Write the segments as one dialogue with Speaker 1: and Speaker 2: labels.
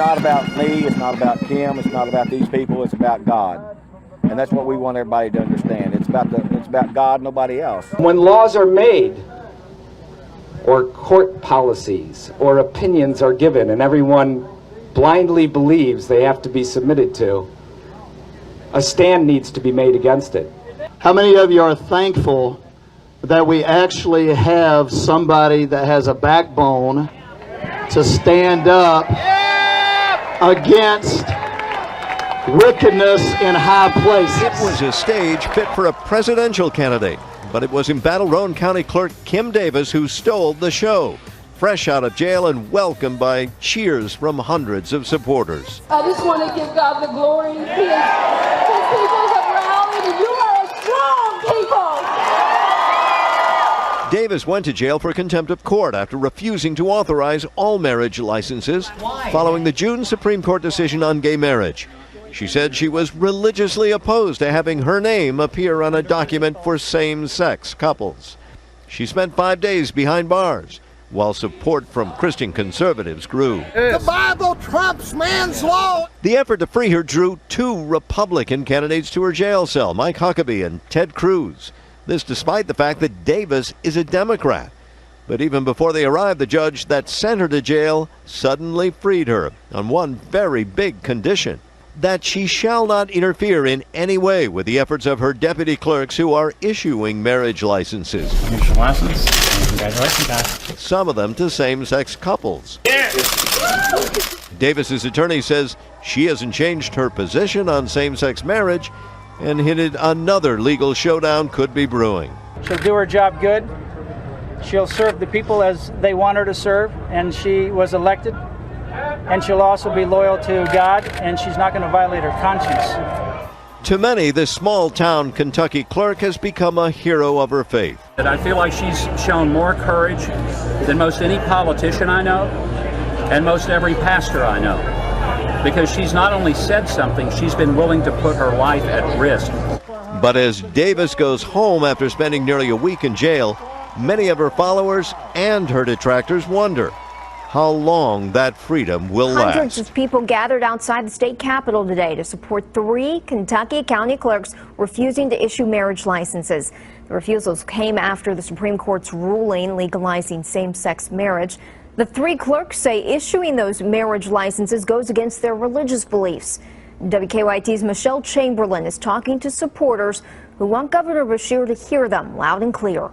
Speaker 1: not about me, it's not about Kim, it's not about these people, it's about God. And that's what we want everybody to understand. It's about God, nobody else.
Speaker 2: When laws are made, or court policies, or opinions are given, and everyone blindly believes they have to be submitted to, a stand needs to be made against it.
Speaker 3: How many of you are thankful that we actually have somebody that has a backbone to stand up against wickedness in high places?
Speaker 4: It was a stage fit for a presidential candidate, but it was embattled Rowan County Clerk Kim Davis who stole the show. Fresh out of jail and welcomed by cheers from hundreds of supporters.
Speaker 5: I just want to give God the glory. His people have rallied, and you are a strong people.
Speaker 4: Davis went to jail for contempt of court after refusing to authorize all marriage licenses following the June Supreme Court decision on gay marriage. She said she was religiously opposed to having her name appear on a document for same-sex couples. She spent 5 days behind bars, while support from Christian conservatives grew.
Speaker 6: The Bible trumps man's law.
Speaker 4: The effort to free her drew 2 Republican candidates to her jail cell, Mike Huckabee and Ted Cruz. This despite the fact that Davis is a Democrat. But even before they arrived, the judge that sent her to jail suddenly freed her on one very big condition: that she shall not interfere in any way with the efforts of her deputy clerks who are issuing marriage licenses.
Speaker 7: Here's your license. Congratulations, guys.
Speaker 4: Some of them to same-sex couples. Davis's attorney says she hasn't changed her position on same-sex marriage and hinted another legal showdown could be brewing.
Speaker 8: She'll do her job good. She'll serve the people as they want her to serve, and she was elected. And she'll also be loyal to God, and she's not going to violate her conscience.
Speaker 4: To many, this small-town Kentucky clerk has become a hero of her faith.
Speaker 9: I feel like she's shown more courage than most any politician I know and most every pastor I know, because she's not only said something, she's been willing to put her life at risk.
Speaker 4: But as Davis goes home after spending nearly a week in jail, many of her followers and her detractors wonder how long that freedom will last.
Speaker 10: Hundreds of people gathered outside the state capitol today to support 3 Kentucky county clerks refusing to issue marriage licenses. The refusals came after the Supreme Court's ruling legalizing same-sex marriage. The 3 clerks say issuing those marriage licenses goes against their religious beliefs. WKYT's Michelle Chamberlain is talking to supporters who want Governor Beshear to hear them loud and clear.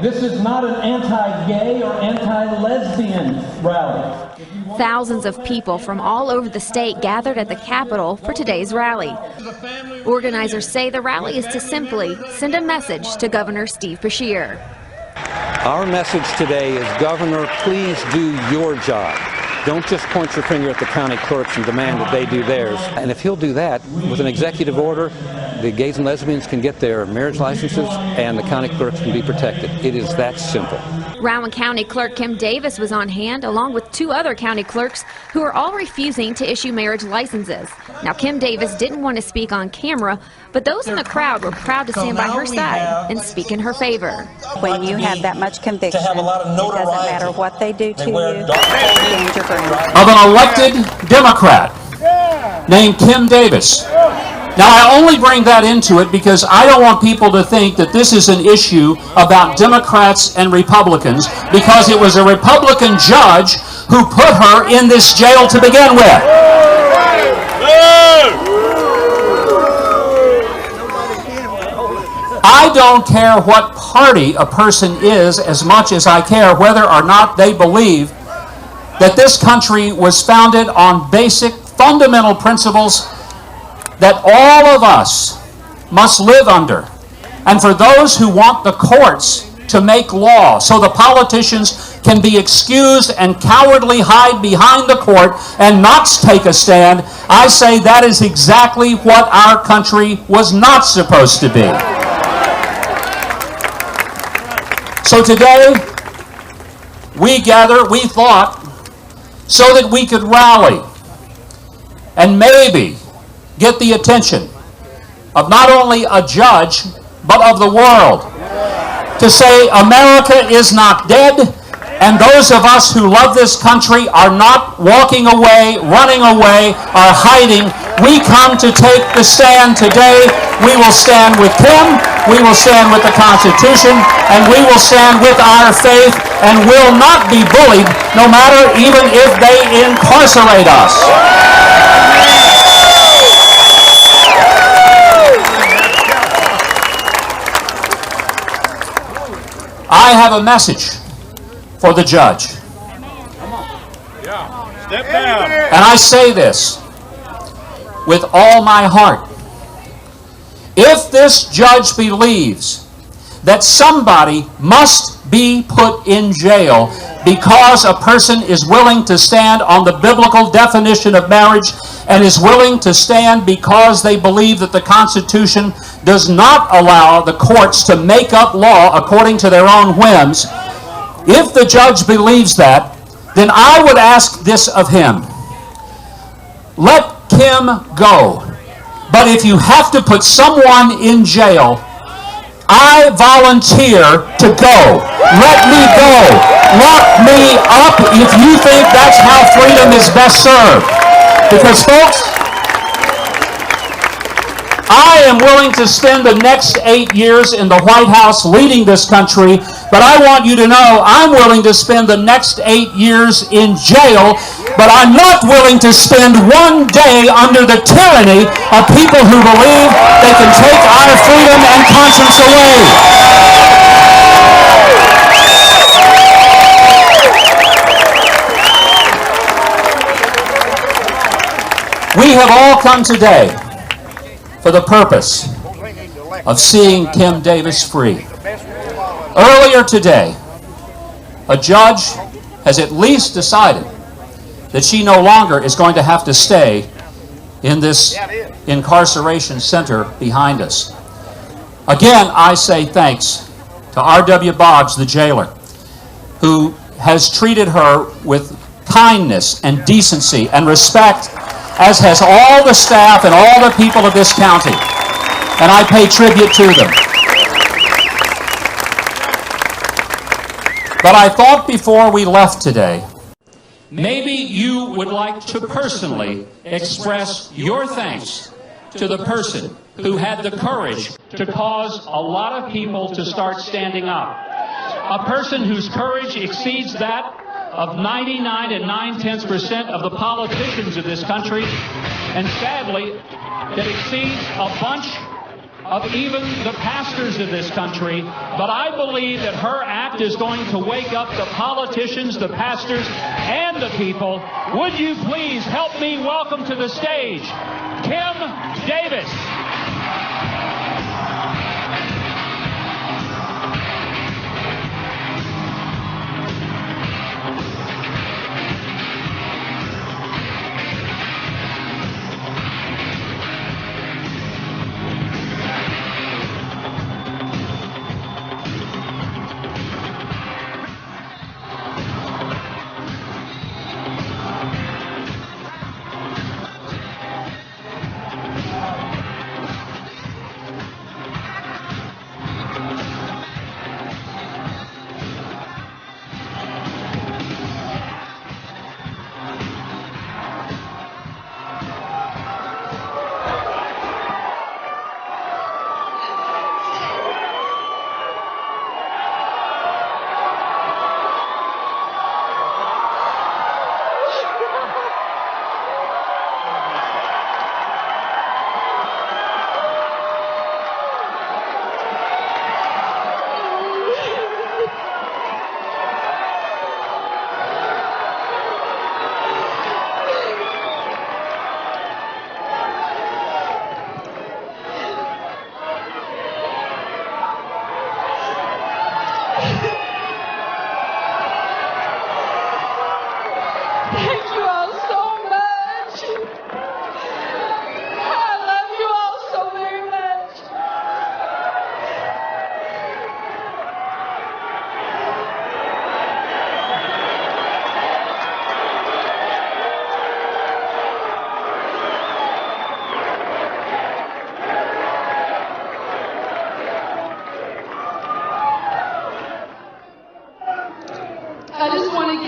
Speaker 11: This is not an anti-gay or anti-lesbian rally.
Speaker 12: Thousands of people from all over the state gathered at the Capitol for today's rally. Organizers say the rally is to simply send a message to Governor Steve Beshear.
Speaker 13: Our message today is, Governor, please do your job. Don't just point your finger at the county clerks and demand that they do theirs. And if he'll do that, with an executive order, the gays and lesbians can get their marriage licenses and the county clerks can be protected. It is that simple.
Speaker 12: Rowan County Clerk Kim Davis was on hand, along with 2 other county clerks who are all refusing to issue marriage licenses. Now, Kim Davis didn't want to speak on camera, but those in the crowd were proud to stand by her side and speak in her favor.
Speaker 14: When you have that much conviction, it doesn't matter what they do to you.
Speaker 15: Of an elected Democrat named Kim Davis. Now, I only bring that into it because I don't want people to think that this is an issue about Democrats and Republicans, because it was a Republican judge who put her in this jail to begin with. I don't care what party a person is as much as I care whether or not they believe that this country was founded on basic, fundamental principles that all of us must live under. And for those who want the courts to make law so the politicians can be excused and cowardly hide behind the court and not take a stand, I say that is exactly what our country was not supposed to be. So today, we thought, so that we could rally and maybe get the attention of not only a judge, but of the world, to say America is not dead, And those of us who love this country are not walking away, running away, or hiding. We come to take the stand today. We will stand with Kim, we will stand with the Constitution, and we will stand with our faith, and will not be bullied, no matter even if they incarcerate us. I have a message for the judge.
Speaker 16: Step down.
Speaker 15: And I say this with all my heart. If this judge believes that somebody must be put in jail because a person is willing to stand on the biblical definition of marriage and is willing to stand because they believe that the Constitution does not allow the courts to make up law according to their own whims, if the judge believes that, then I would ask this of him. Let Kim go. But if you have to put someone in jail, I volunteer to go. Let me go. Lock me up if you think that's how freedom is best served. Because, folks, I am willing to spend the next 8 years in the White House leading this country, but I want you to know I'm willing to spend the next 8 years in jail, but I'm not willing to spend one day under the tyranny of people who believe they can take our freedom and conscience away. We have all come today for the purpose of seeing Kim Davis free. Earlier today, a judge has at least decided that she no longer is going to have to stay in this incarceration center behind us. Again, I say thanks to R.W. Boggs, the jailer, who has treated her with kindness and decency and respect, as has all the staff and all the people of this county. And I pay tribute to them. But I thought before we left today, maybe you would like to personally express your thanks to the person who had the courage to cause a lot of people to start standing up. A person whose courage exceeds that of 99 9/10% of the politicians of this country, and sadly, that exceeds a bunch of even the pastors of this country. But I believe that her act is going to wake up the politicians, the pastors, and the people. Would you please help me welcome to the stage Kim Davis.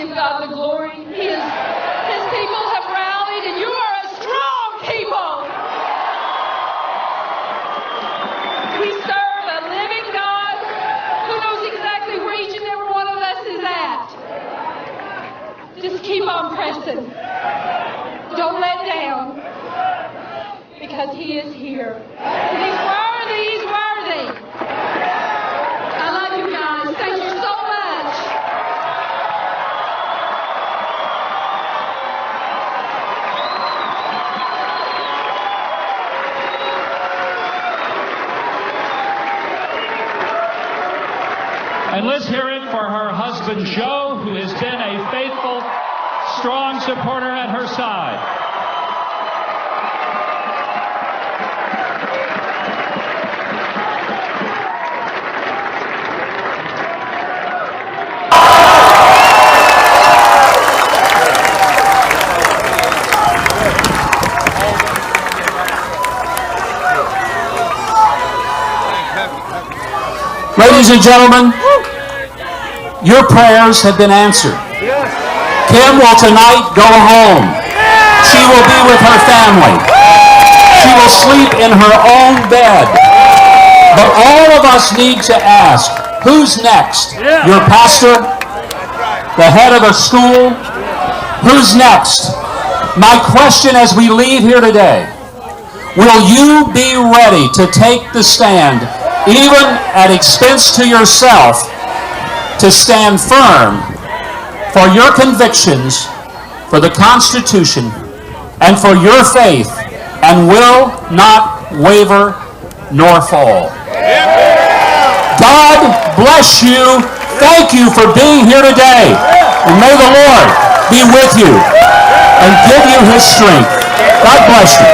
Speaker 5: give God the glory. His people have rallied, and you are a strong people. We serve a living God who knows exactly where each and every one of us is at. Just keep on pressing. Don't let down, because He is here. And He's worthy, He's worthy. I love you guys. Thank you so much.
Speaker 11: And let's hear it for her husband, Joe, who has been a faithful, strong supporter at her side.
Speaker 15: Ladies and gentlemen, your prayers have been answered. Kim will tonight go home. She will be with her family. She will sleep in her own bed. But all of us need to ask, who's next? Your pastor? The head of a school? Who's next? My question as we leave here today, will you be ready to take the stand, even at expense to yourself, to stand firm for your convictions, for the Constitution, and for your faith, and will not waver nor fall? God bless you. Thank you for being here today. And may the Lord be with you and give you His strength. God bless you.